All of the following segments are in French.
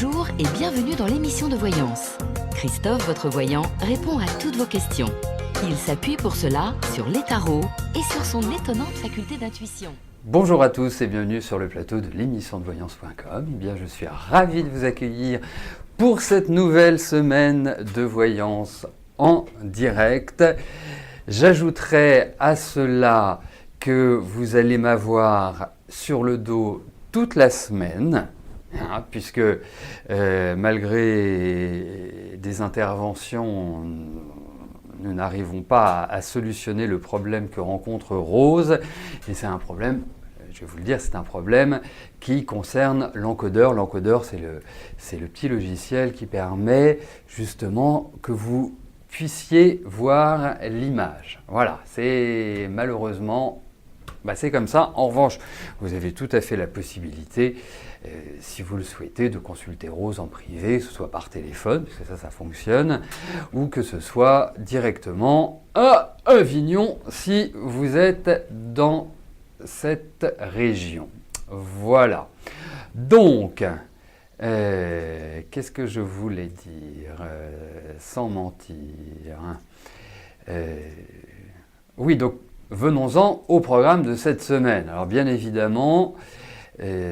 Bonjour et bienvenue dans l'émission de voyance. Christophe, votre voyant, répond à toutes vos questions. Il s'appuie pour cela sur les tarots et sur son étonnante faculté d'intuition. Bonjour à tous et bienvenue sur le plateau de l'émission de voyance.com. Eh bien, je suis ravi de vous accueillir pour cette nouvelle semaine de voyance en direct. J'ajouterai à cela que vous allez m'avoir sur le dos toute la semaine, puisque malgré des interventions, nous n'arrivons pas à solutionner le problème que rencontre Rose. Et c'est un problème, je vais vous le dire, c'est un problème qui concerne l'encodeur. L'encodeur, c'est le petit logiciel qui permet justement que vous puissiez voir l'image. Voilà, c'est malheureusement, c'est comme ça. En revanche, vous avez tout à fait la possibilité, si vous le souhaitez, de consulter Rose en privé, que ce soit par téléphone, parce que ça fonctionne, ou que ce soit directement à Avignon, si vous êtes dans cette région. Voilà. Donc, qu'est-ce que je voulais dire sans mentir, oui, donc, venons-en au programme de cette semaine. Alors, bien évidemment,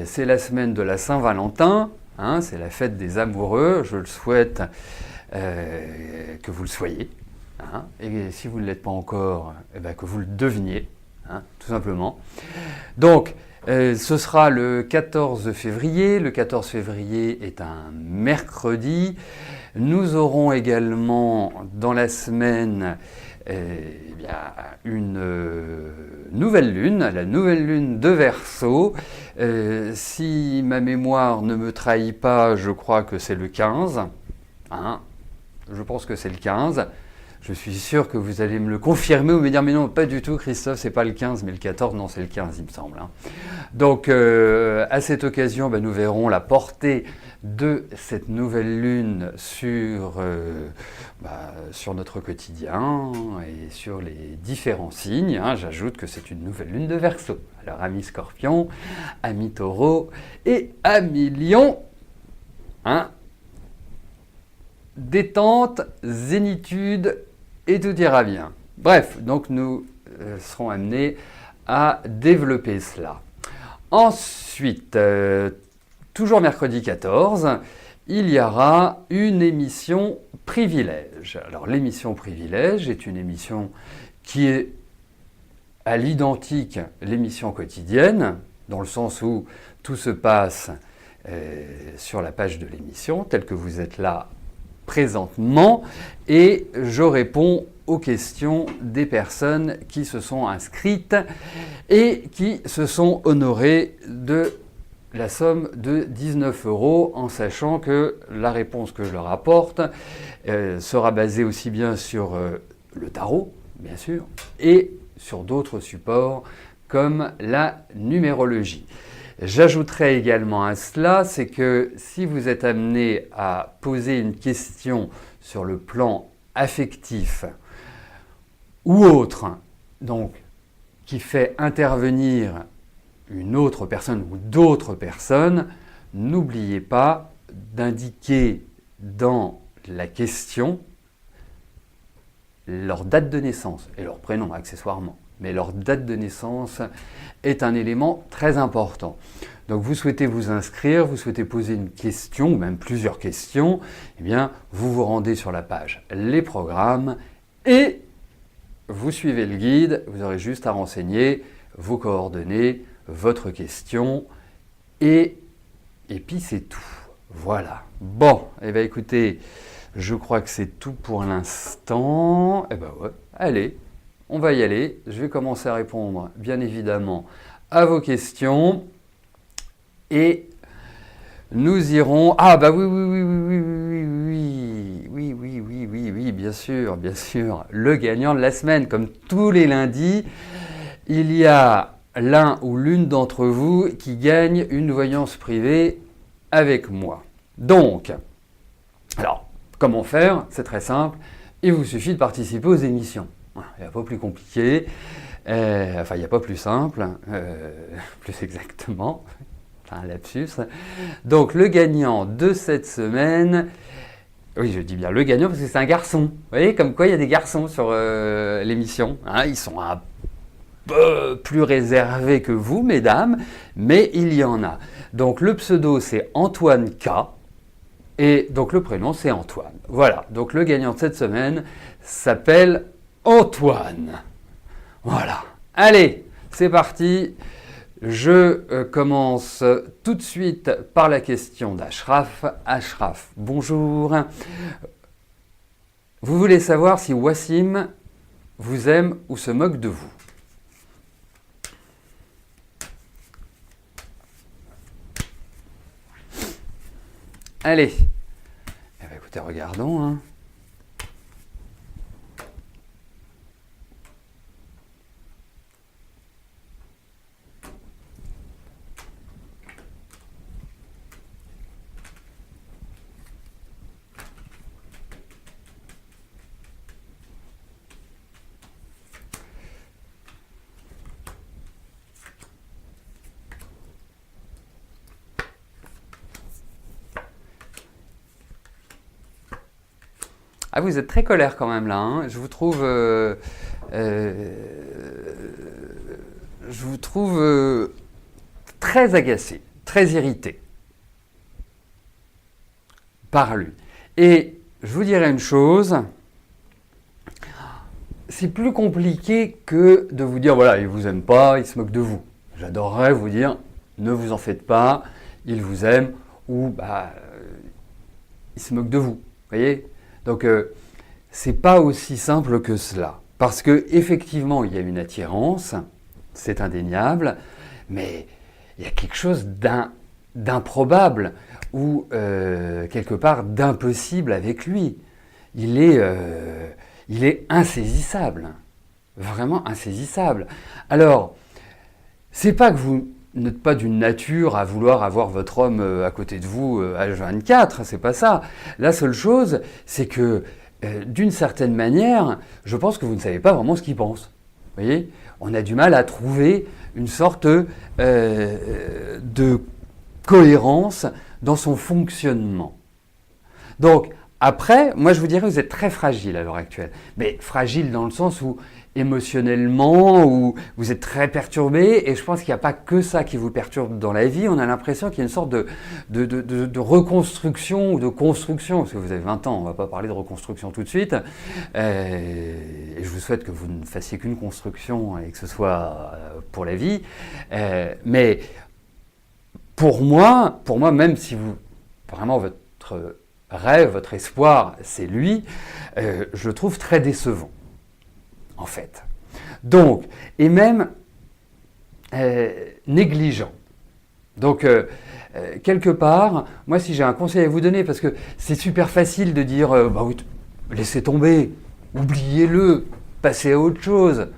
c'est la semaine de la Saint-Valentin, c'est la fête des amoureux. Je le souhaite que vous le soyez. Et si vous ne l'êtes pas encore, que vous le deveniez, tout simplement. Donc, ce sera le 14 février. Le 14 février est un mercredi. Nous aurons également dans la semaine une nouvelle lune, la nouvelle lune de Verseau. Si ma mémoire ne me trahit pas, je crois que c'est le 15. Je pense que c'est le 15. Je suis sûr que vous allez me le confirmer ou me dire « Mais non, pas du tout, Christophe, c'est pas le 15, mais le 14. » Non, c'est le 15, il me semble. Donc, à cette occasion, nous verrons la portée de cette nouvelle lune sur notre quotidien et sur les différents signes. J'ajoute que c'est une nouvelle lune de Verseau. Alors, amis Scorpion, amis Taureau et amis Lion, détente, zénitude et tout ira bien. Bref, donc nous serons amenés à développer cela. Ensuite, toujours mercredi 14, il y aura une émission Privilège. Alors l'émission Privilège est une émission qui est à l'identique l'émission quotidienne, dans le sens où tout se passe sur la page de l'émission, telle que vous êtes là présentement, et je réponds aux questions des personnes qui se sont inscrites et qui se sont honorées de la somme de 19 €, en sachant que la réponse que je leur apporte sera basée aussi bien sur le tarot, bien sûr, et sur d'autres supports comme la numérologie. J'ajouterai également à cela, c'est que si vous êtes amené à poser une question sur le plan affectif ou autre, donc qui fait intervenir une autre personne ou d'autres personnes, n'oubliez pas d'indiquer dans la question leur date de naissance et leur prénom accessoirement. Mais leur date de naissance est un élément très important. Donc vous souhaitez vous inscrire, vous souhaitez poser une question, ou même plusieurs questions, eh bien vous vous rendez sur la page Les programmes et vous suivez le guide, vous aurez juste à renseigner vos coordonnées, votre question, et puis c'est tout. Voilà. Bon, écoutez, je crois que c'est tout pour l'instant. Ouais, allez. On va y aller, je vais commencer à répondre bien évidemment à vos questions et nous irons... Oui, bien sûr, le gagnant de la semaine. Comme tous les lundis, il y a l'un ou l'une d'entre vous qui gagne une voyance privée avec moi. Donc, alors, comment faire? C'est très simple, il vous suffit de participer aux émissions. Il n'y a pas plus compliqué, il n'y a pas plus simple, plus exactement. Enfin, un lapsus. Donc, le gagnant de cette semaine, oui, je dis bien le gagnant parce que c'est un garçon. Vous voyez, comme quoi il y a des garçons sur l'émission. Hein, ils sont un peu plus réservés que vous, mesdames, mais il y en a. Donc, le pseudo, c'est Antoine K. Et donc, le prénom, c'est Antoine. Voilà. Donc, le gagnant de cette semaine s'appelle Antoine. Voilà. Allez, c'est parti. Je commence tout de suite par la question d'Ashraf. Ashraf, bonjour. Vous voulez savoir si Wassim vous aime ou se moque de vous? Allez. Eh bien, écoutez, regardons. Hein. Ah, vous êtes très colère quand même là. Hein. Je vous trouve très agacé, très irrité par lui. Et je vous dirais une chose, c'est plus compliqué que de vous dire, voilà, il ne vous aime pas, il se moque de vous. J'adorerais vous dire, ne vous en faites pas, il vous aime, ou il se moque de vous. Vous voyez? Donc, c'est pas aussi simple que cela. Parce que effectivement, il y a une attirance, c'est indéniable, mais il y a quelque chose d'improbable ou quelque part d'impossible avec lui. Il est insaisissable, vraiment insaisissable. Alors, c'est pas que vous n'êtes pas d'une nature à vouloir avoir votre homme à côté de vous H24, c'est pas ça. La seule chose, c'est que d'une certaine manière, je pense que vous ne savez pas vraiment ce qu'il pense. Vous voyez, on a du mal à trouver une sorte de cohérence dans son fonctionnement. Donc, après, moi je vous dirais, vous êtes très fragile à l'heure actuelle. Mais fragile dans le sens où émotionnellement, où vous êtes très perturbé, et je pense qu'il n'y a pas que ça qui vous perturbe dans la vie. On a l'impression qu'il y a une sorte de reconstruction ou de construction, parce que vous avez 20 ans, on ne va pas parler de reconstruction tout de suite, et je vous souhaite que vous ne fassiez qu'une construction et que ce soit pour la vie, mais pour moi, même si vous, vraiment votre rêve, votre espoir, c'est lui, je le trouve très décevant. En fait. Donc, et même négligent. Donc, quelque part, moi, si j'ai un conseil à vous donner, parce que c'est super facile de dire, oui, laissez tomber, oubliez-le, passez à autre chose.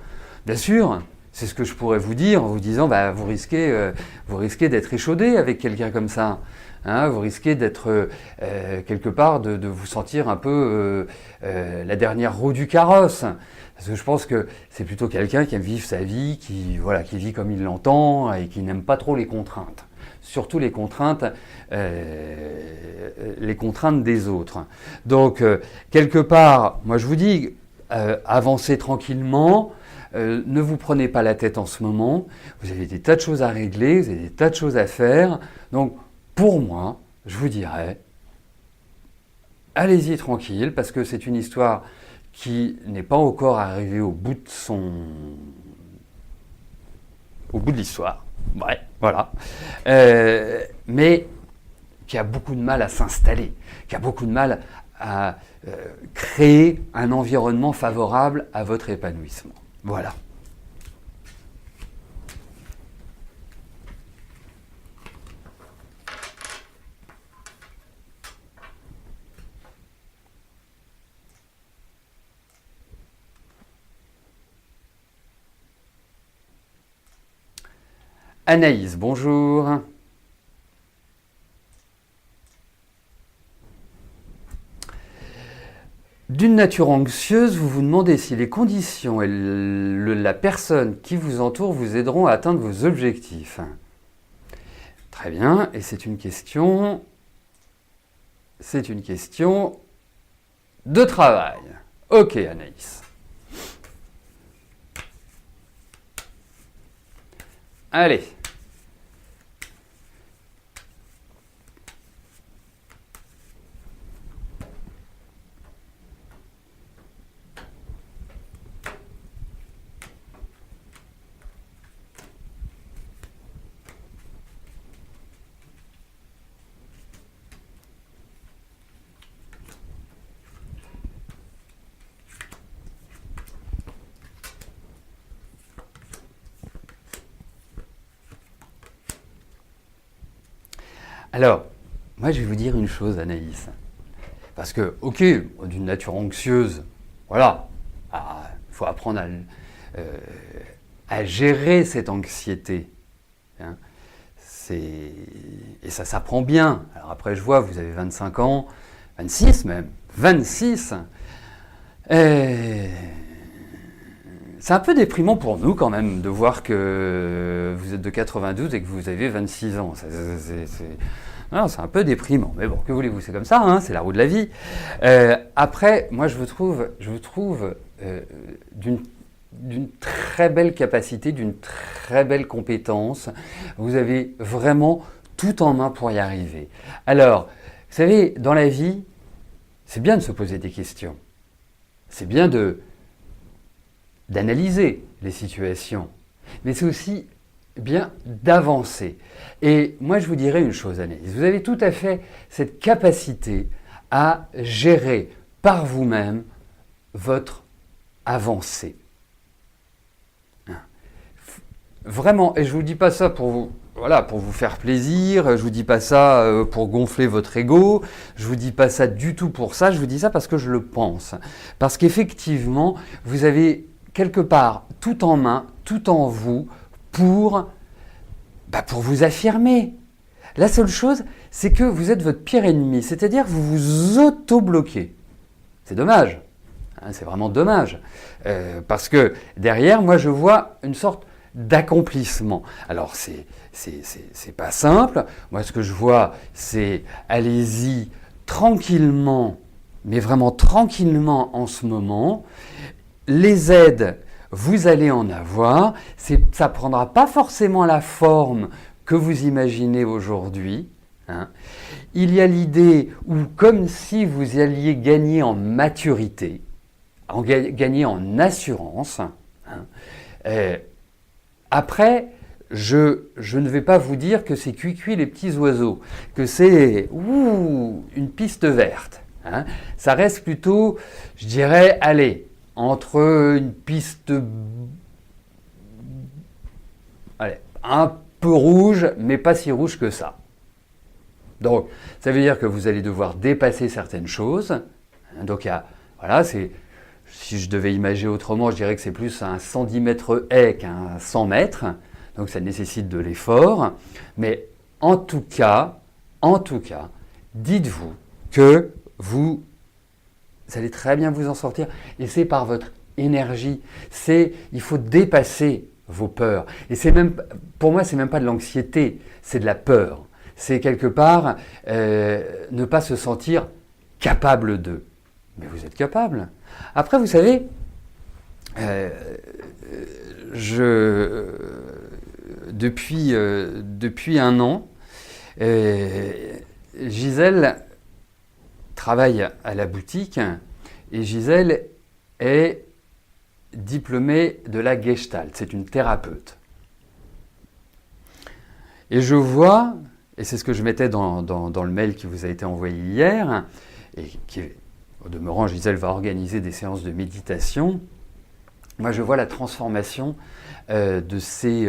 Bien sûr, c'est ce que je pourrais vous dire en vous disant, vous risquez d'être échaudé avec quelqu'un comme ça. Hein, vous risquez d'être quelque part, de vous sentir un peu la dernière roue du carrosse. Parce que je pense que c'est plutôt quelqu'un qui aime vivre sa vie, qui vit comme il l'entend et qui n'aime pas trop les contraintes. Surtout les contraintes des autres. Donc, quelque part, moi je vous dis, avancez tranquillement, ne vous prenez pas la tête en ce moment, vous avez des tas de choses à régler, vous avez des tas de choses à faire. Donc, pour moi, je vous dirais, allez-y tranquille, parce que c'est une histoire qui n'est pas encore arrivé au bout de l'histoire, ouais, voilà, mais qui a beaucoup de mal à s'installer, qui a beaucoup de mal à créer un environnement favorable à votre épanouissement. Voilà. Anaïs, bonjour. D'une nature anxieuse, vous vous demandez si les conditions et la personne qui vous entoure vous aideront à atteindre vos objectifs. Très bien, et c'est une question de travail. Ok, Anaïs. Allez. Alors, moi je vais vous dire une chose, Anaïs. Parce que, ok, d'une nature anxieuse, voilà, il faut apprendre à gérer cette anxiété. Hein. Et ça s'apprend bien. Alors après, je vois, vous avez 25 ans, 26 même, 26. Et c'est un peu déprimant pour nous quand même de voir que vous êtes de 92 et que vous avez 26 ans. C'est un peu déprimant, mais bon, que voulez-vous, c'est comme ça, hein, c'est la roue de la vie. Après, moi je vous trouve d'une très belle capacité, d'une très belle compétence. Vous avez vraiment tout en main pour y arriver. Alors, vous savez, dans la vie, c'est bien de se poser des questions. C'est bien d'analyser les situations, mais c'est aussi bien d'avancer. Et moi, je vous dirais une chose, Anaïs, vous avez tout à fait cette capacité à gérer par vous-même votre avancée. Vraiment, et je ne vous dis pas ça pour vous faire plaisir, je ne vous dis pas ça pour gonfler votre ego, je ne vous dis pas ça du tout pour ça, je vous dis ça parce que je le pense. Parce qu'effectivement, vous avez quelque part tout en main, tout en vous, pour vous affirmer. La seule chose, c'est que vous êtes votre pire ennemi, c'est-à-dire que vous vous auto-bloquez. C'est dommage, hein, c'est vraiment dommage. Parce que derrière, moi je vois une sorte d'accomplissement. Alors c'est pas simple, moi ce que je vois, c'est allez-y tranquillement, mais vraiment tranquillement en ce moment. Les aides, vous allez en avoir, ça ne prendra pas forcément la forme que vous imaginez aujourd'hui. Hein. Il y a l'idée où, comme si vous alliez gagner en maturité, gagner en assurance. Hein. Après, je ne vais pas vous dire que c'est cuit les petits oiseaux, que c'est une piste verte. Hein. Ça reste plutôt, je dirais, allez, entre une piste un peu rouge, mais pas si rouge que ça. Donc, ça veut dire que vous allez devoir dépasser certaines choses. Donc, si je devais imaginer autrement, je dirais que c'est plus un 110 mètres haie qu'un 100 mètres. Donc, ça nécessite de l'effort. Mais en tout cas, dites-vous que vous allez très bien vous en sortir. Et c'est par votre énergie. Il faut dépasser vos peurs. Et pour moi, c'est même pas de l'anxiété, c'est de la peur. C'est quelque part ne pas se sentir capable de. Mais vous êtes capable. Après, vous savez, depuis un an, Gisèle travaille à la boutique et Gisèle est diplômée de la Gestalt. C'est une thérapeute. Et je vois, et c'est ce que je mettais dans le mail qui vous a été envoyé hier, et qui, au demeurant, Gisèle va organiser des séances de méditation. Moi, je vois la transformation de ses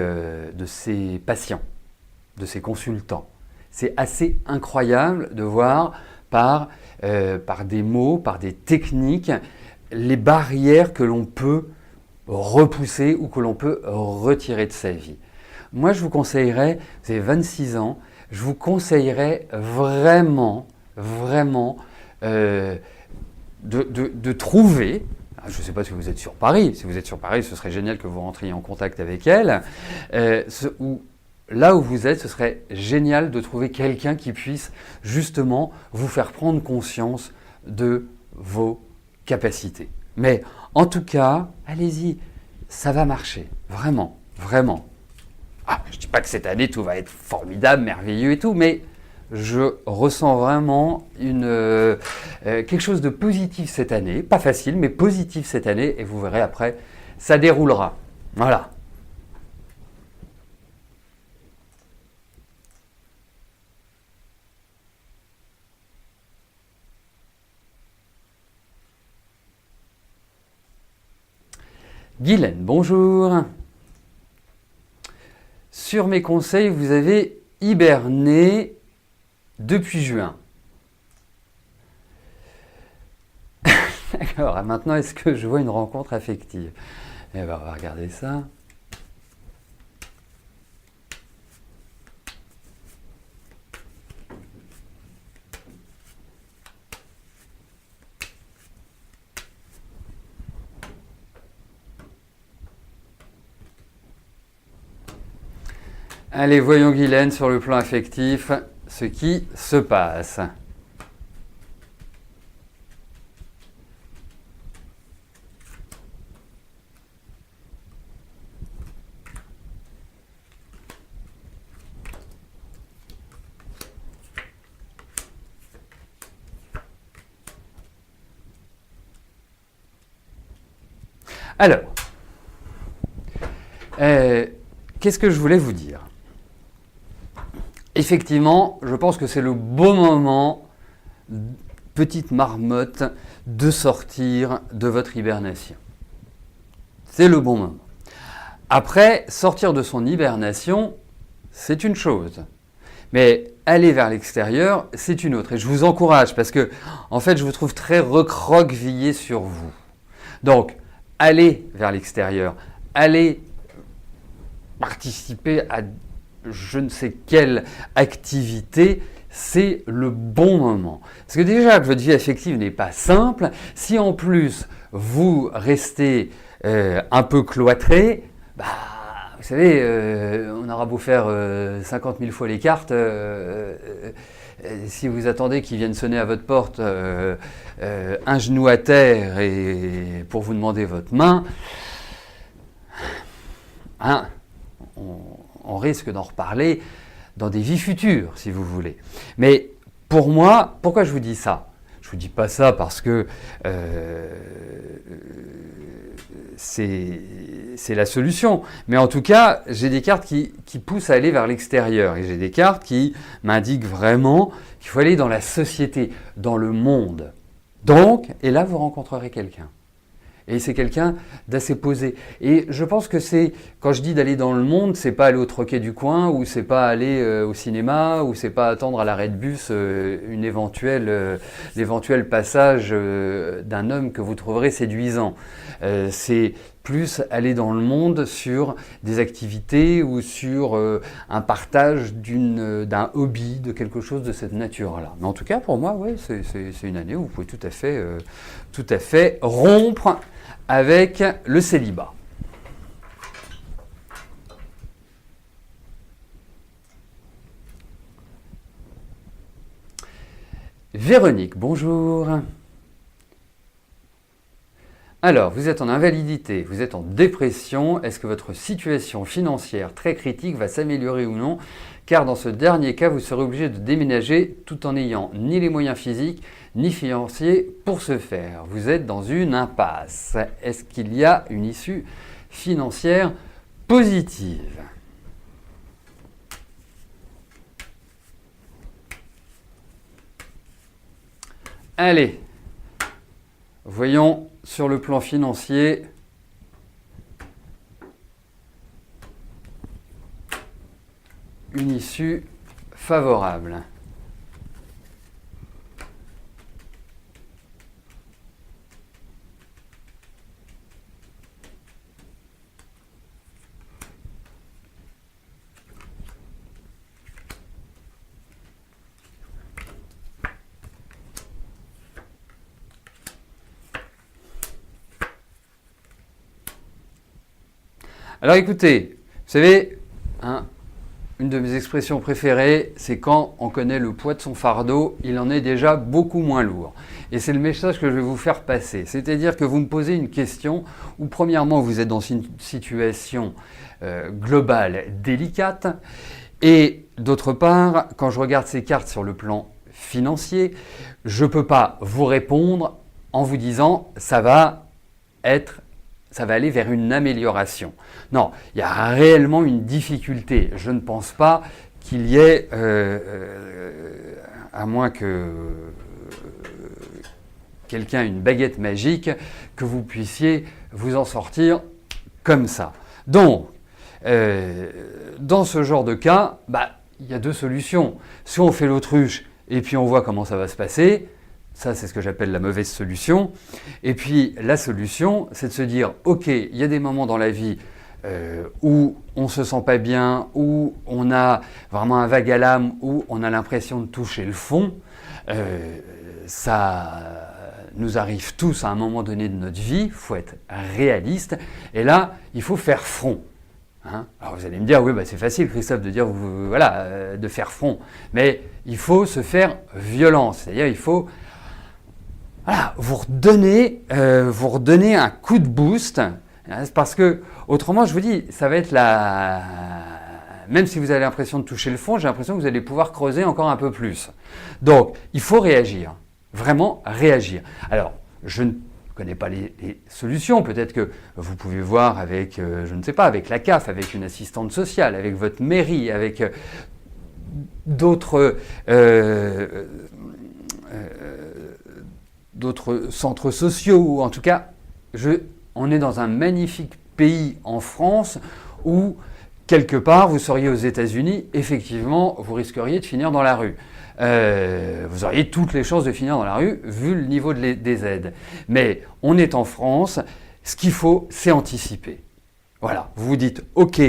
patients, de ses consultants. C'est assez incroyable de voir par des mots, par des techniques, les barrières que l'on peut repousser ou que l'on peut retirer de sa vie. Moi, je vous conseillerais, vous avez 26 ans, je vous conseillerais vraiment de trouver, je ne sais pas si vous êtes sur Paris, si vous êtes sur Paris, ce serait génial que vous rentriez en contact avec elle, où là où vous êtes, ce serait génial de trouver quelqu'un qui puisse justement vous faire prendre conscience de vos capacités. Mais en tout cas, allez-y, ça va marcher, vraiment, vraiment. Ah, je ne dis pas que cette année tout va être formidable, merveilleux et tout, mais je ressens vraiment quelque chose de positif cette année, pas facile, mais positif cette année, et vous verrez après, ça déroulera. Voilà. Guylaine, bonjour. Sur mes conseils, vous avez hiberné depuis juin. D'accord, maintenant est-ce que je vois une rencontre affective? Eh bien, on va regarder ça. Allez, voyons Guylaine sur le plan affectif, ce qui se passe. Alors, qu'est-ce que je voulais vous dire? Effectivement, je pense que c'est le bon moment, petite marmotte, de sortir de votre hibernation. C'est le bon moment. Après, sortir de son hibernation, c'est une chose. Mais aller vers l'extérieur, c'est une autre. Et je vous encourage parce que, en fait, je vous trouve très recroquevillé sur vous. Donc, allez vers l'extérieur. Allez participer à je ne sais quelle activité, c'est le bon moment. Parce que déjà que votre vie affective n'est pas simple, si en plus vous restez un peu cloîtré, bah, vous savez, on aura beau faire 50 000 fois les cartes, si vous attendez qu'ils viennent sonner à votre porte un genou à terre et pour vous demander votre main, hein, on risque d'en reparler dans des vies futures, si vous voulez. Mais pour moi, pourquoi je vous dis ça? Je ne vous dis pas ça parce que c'est la solution. Mais en tout cas, j'ai des cartes qui poussent à aller vers l'extérieur. Et j'ai des cartes qui m'indiquent vraiment qu'il faut aller dans la société, dans le monde. Donc, et là, vous rencontrerez quelqu'un. Et c'est quelqu'un d'assez posé. Et je pense que c'est, quand je dis d'aller dans le monde, c'est pas aller au troquet du coin, ou c'est pas aller au cinéma, ou c'est pas attendre à l'arrêt de bus l'éventuel passage d'un homme que vous trouverez séduisant. C'est plus aller dans le monde sur des activités ou sur un partage d'un hobby, de quelque chose de cette nature-là. Mais en tout cas, pour moi, ouais, c'est une année où vous pouvez tout à fait rompre avec le célibat. Véronique, bonjour. Alors, vous êtes en invalidité, vous êtes en dépression. Est-ce que votre situation financière très critique va s'améliorer ou non? Car dans ce dernier cas, vous serez obligé de déménager tout en n'ayant ni les moyens physiques ni financiers pour ce faire. Vous êtes dans une impasse. Est-ce qu'il y a une issue financière positive? Allez, voyons sur le plan financier une issue favorable. Alors écoutez, vous savez, hein, une de mes expressions préférées, c'est quand on connaît le poids de son fardeau, il en est déjà beaucoup moins lourd. Et c'est le message que je vais vous faire passer. C'est-à-dire que vous me posez une question où, premièrement, vous êtes dans une situation globale délicate. Et d'autre part, quand je regarde ces cartes sur le plan financier, je ne peux pas vous répondre en vous disant ça va aller vers une amélioration. Non, il y a réellement une difficulté. Je ne pense pas qu'il y ait, à moins que quelqu'un ait une baguette magique, que vous puissiez vous en sortir comme ça. Donc, dans ce genre de cas, il y a deux solutions. Soit on fait l'autruche et puis on voit comment ça va se passer. Ça, c'est ce que j'appelle la mauvaise solution. Et puis, la solution, c'est de se dire, OK, il y a des moments dans la vie où on ne se sent pas bien, où on a vraiment un vague à l'âme, où on a l'impression de toucher le fond. Ça nous arrive tous à un moment donné de notre vie, il faut être réaliste. Et là, il faut faire front. Hein? Alors vous allez me dire, oui, c'est facile, Christophe, de dire, de faire front. Mais il faut se faire violence. C'est-à-dire, il faut vous redonner un coup de boost. Parce que, autrement, je vous dis, ça va être même si vous avez l'impression de toucher le fond, j'ai l'impression que vous allez pouvoir creuser encore un peu plus. Donc, il faut réagir. Vraiment réagir. Alors, je ne connais pas les solutions. Peut-être que vous pouvez voir avec, je ne sais pas, avec la CAF, avec une assistante sociale, avec votre mairie, avec d'autres centres sociaux. Ou en tout cas, on est dans un magnifique pays en France où, quelque part, vous seriez aux États-Unis, effectivement, vous risqueriez de finir dans la rue. Vous auriez toutes les chances de finir dans la rue, vu le niveau des aides. Mais on est en France, ce qu'il faut, c'est anticiper. Voilà, vous vous dites, OK,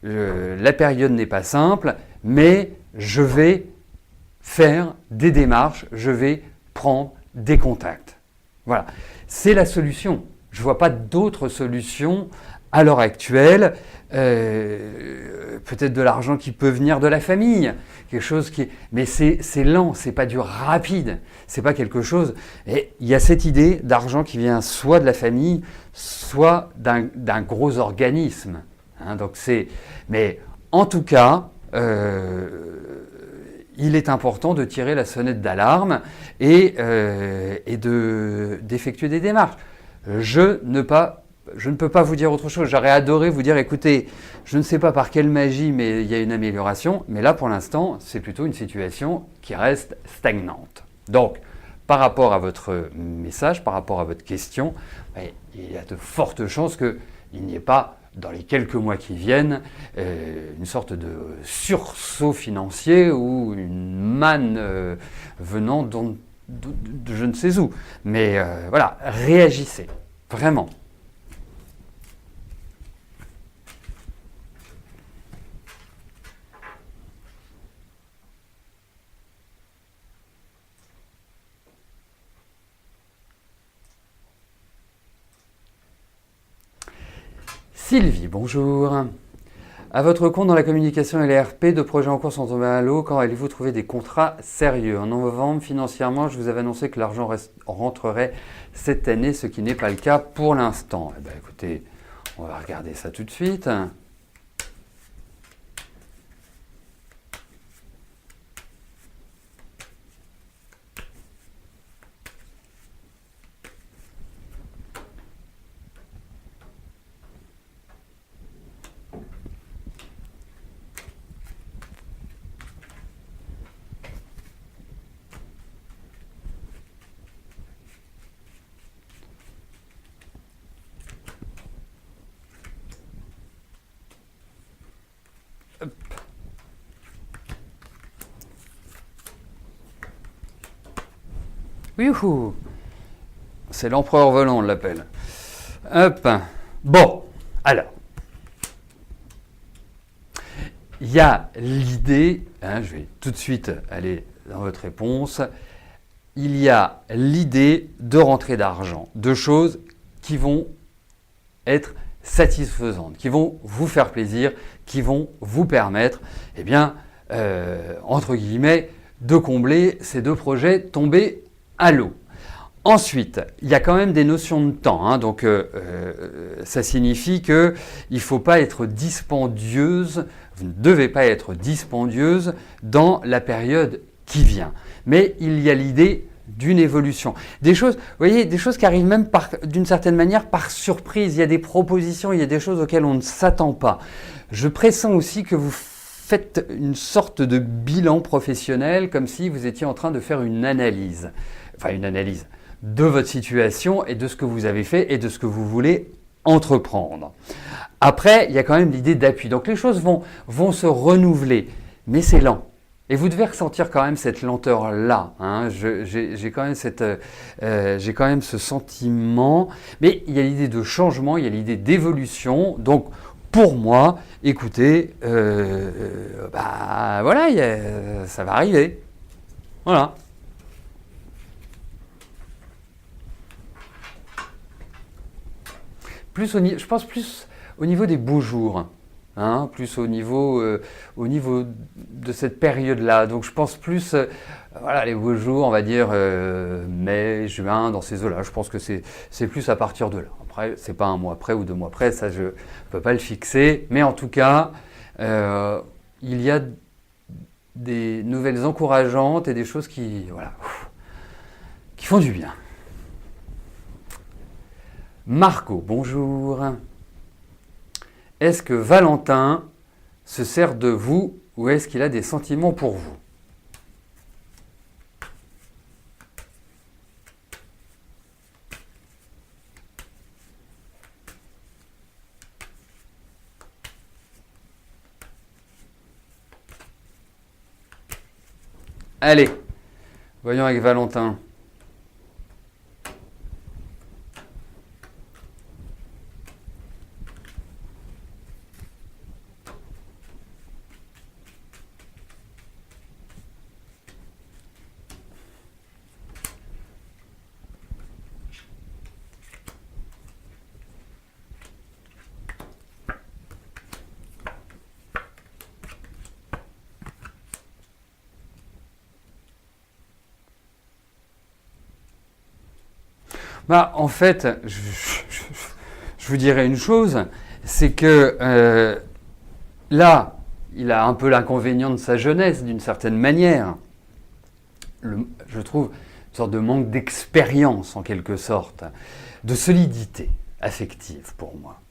la période n'est pas simple, mais je vais faire des démarches, je vais prendre des contacts. Voilà, c'est la solution. Je ne vois pas d'autre solution à l'heure actuelle. Peut-être de l'argent qui peut venir de la famille, quelque chose mais c'est lent, c'est pas du rapide, c'est pas quelque chose. Et il y a cette idée d'argent qui vient soit de la famille, soit d'un gros organisme. Hein, mais en tout cas, il est important de tirer la sonnette d'alarme et d'effectuer des démarches. Je ne peux pas vous dire autre chose. J'aurais adoré vous dire, écoutez, je ne sais pas par quelle magie, mais il y a une amélioration. Mais là, pour l'instant, c'est plutôt une situation qui reste stagnante. Donc, par rapport à votre message, par rapport à votre question, il y a de fortes chances qu'il n'y ait pas, dans les quelques mois qui viennent, une sorte de sursaut financier ou une manne venant de je ne sais où. Mais voilà, réagissez, vraiment. Sylvie, bonjour. À votre compte dans la communication et les RP, de projets en cours sont tombés à l'eau. Quand allez-vous trouver des contrats sérieux? En novembre, financièrement, je vous avais annoncé que l'argent rentrerait cette année, ce qui n'est pas le cas pour l'instant. Eh bien, écoutez, on va regarder ça tout de suite. Youhou, c'est l'empereur volant, on l'appelle. Hop. Bon, alors. Il y a l'idée, je vais tout de suite aller dans votre réponse, il y a l'idée de rentrée d'argent, de choses qui vont être satisfaisantes, qui vont vous faire plaisir, qui vont vous permettre, eh bien, entre guillemets, de combler ces 2 projets tombés à l'eau. Ensuite, il y a quand même des notions de temps, hein, donc ça signifie qu'il ne faut pas être dispendieuse, vous ne devez pas être dispendieuse dans la période qui vient. Mais il y a l'idée d'une évolution. Des choses, vous voyez, des choses qui arrivent même d'une certaine manière par surprise. Il y a des propositions, il y a des choses auxquelles on ne s'attend pas. Je pressens aussi que vous faites une sorte de bilan professionnel, comme si vous étiez en train de faire une analyse de votre situation et de ce que vous avez fait et de ce que vous voulez entreprendre. Après, il y a quand même l'idée d'appui. Donc les choses vont se renouveler, mais c'est lent. Et vous devez ressentir quand même cette lenteur-là. Hein. J'ai quand même ce sentiment. Mais il y a l'idée de changement, il y a l'idée d'évolution. Donc pour moi, écoutez, voilà, ça va arriver. Voilà. Je pense plus au niveau des beaux jours. Hein, plus au niveau de cette période-là. Donc je pense plus, voilà, les beaux jours, on va dire mai, juin, dans ces eaux-là. Je pense que c'est plus à partir de là. Après, c'est pas un mois près ou 2 mois près, ça je ne peux pas le fixer. Mais en tout cas, il y a des nouvelles encourageantes et des choses qui font du bien. Marco, bonjour. Est-ce que Valentin se sert de vous ou est-ce qu'il a des sentiments pour vous? Allez, voyons avec Valentin. En fait, je vous dirais une chose, c'est que là, il a un peu l'inconvénient de sa jeunesse, d'une certaine manière. Je trouve une sorte de manque d'expérience, en quelque sorte, de solidité affective pour moi.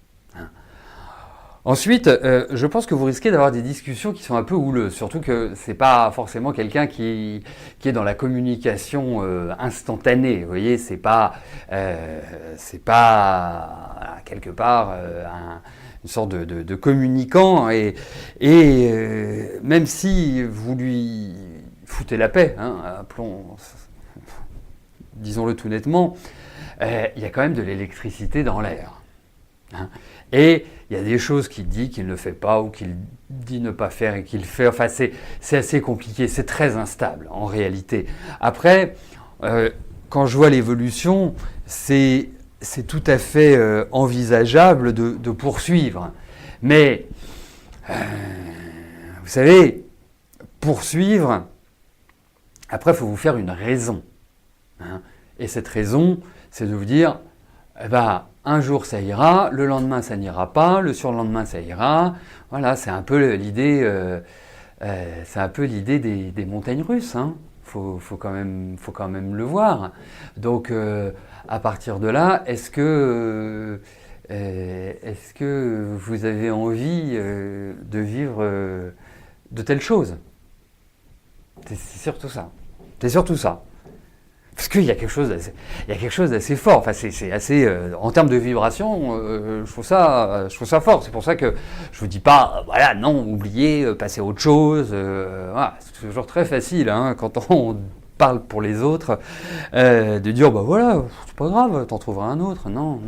Ensuite, je pense que vous risquez d'avoir des discussions qui sont un peu houleuses, surtout que c'est pas forcément quelqu'un qui est dans la communication instantanée. Vous voyez, c'est pas quelque part une sorte de communicant et même si vous lui foutez la paix, hein, disons-le tout nettement, il y a quand même de l'électricité dans l'air. Hein. Et il y a des choses qu'il dit qu'il ne fait pas ou qu'il dit ne pas faire et qu'il fait. Enfin, c'est assez compliqué, c'est très instable en réalité. Après, quand je vois l'évolution, c'est tout à fait envisageable de poursuivre. Mais, vous savez, poursuivre, après, il faut vous faire une raison. Hein. Et cette raison, c'est de vous dire, un jour ça ira, le lendemain ça n'ira pas, le surlendemain ça ira. Voilà, c'est un peu l'idée, des montagnes russes. Hein. Faut quand même le voir. Donc à partir de là, est-ce que vous avez envie de vivre de telles choses? C'est surtout ça. C'est surtout ça. Parce qu'il y a quelque chose d'assez fort. Enfin, c'est assez, en termes de vibration, je trouve ça fort. C'est pour ça que je vous dis pas, voilà, non, oubliez, passez à autre chose. Voilà, c'est toujours très facile, hein, quand on parle pour les autres, de dire, voilà, c'est pas grave, t'en trouveras un autre. Non.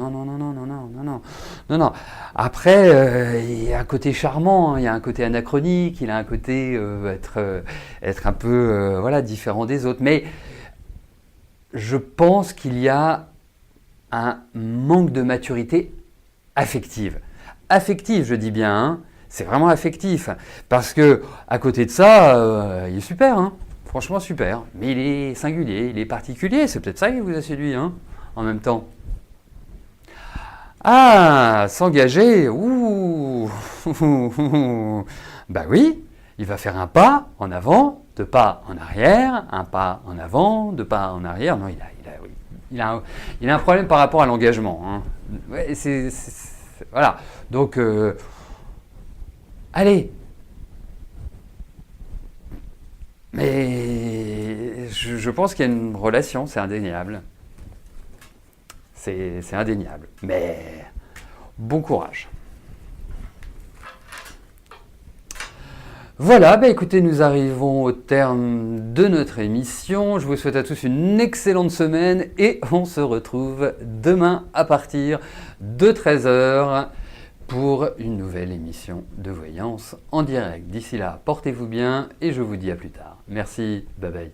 Après, il y a un côté charmant, il y a un côté anachronique, il y a un côté être un peu, différent des autres. Mais je pense qu'il y a un manque de maturité affective. Affective, je dis bien, hein. C'est vraiment affectif. Parce que à côté de ça, il est super, hein. Franchement super. Mais il est singulier, il est particulier. C'est peut-être ça qui vous a séduit, hein, en même temps. Ah, s'engager, ouh, bah oui, il va faire un pas en avant, deux pas en arrière, un pas en avant, deux pas en arrière. Non, il a un problème par rapport à l'engagement, hein. Ouais, voilà. Donc, allez. Mais je pense qu'il y a une relation, c'est indéniable. C'est indéniable. Mais bon courage. Voilà, bah écoutez, nous arrivons au terme de notre émission. Je vous souhaite à tous une excellente semaine et on se retrouve demain à partir de 13 h pour une nouvelle émission de voyance en direct. D'ici là, portez-vous bien et je vous dis à plus tard. Merci, bye bye.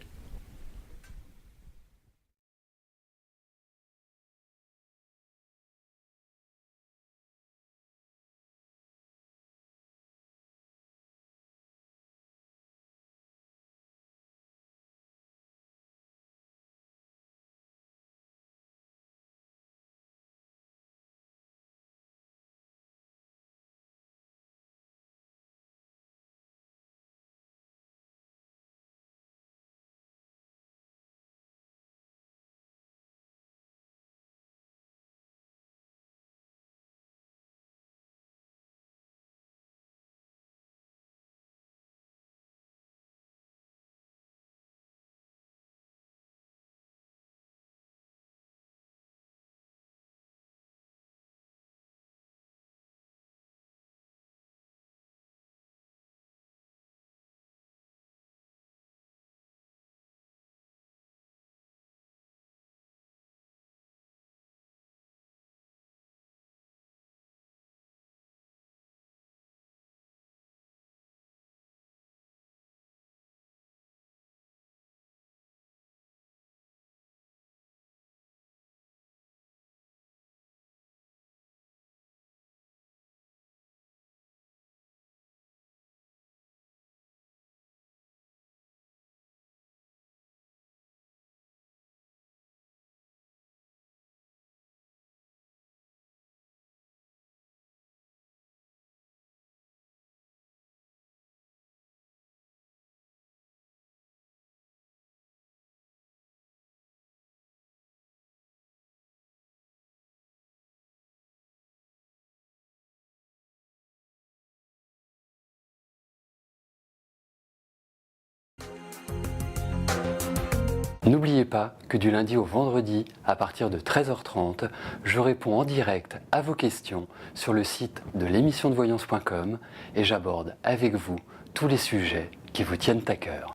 N'oubliez pas que du lundi au vendredi, à partir de 13h30, je réponds en direct à vos questions sur le site de l'émissiondevoyance.com et j'aborde avec vous tous les sujets qui vous tiennent à cœur.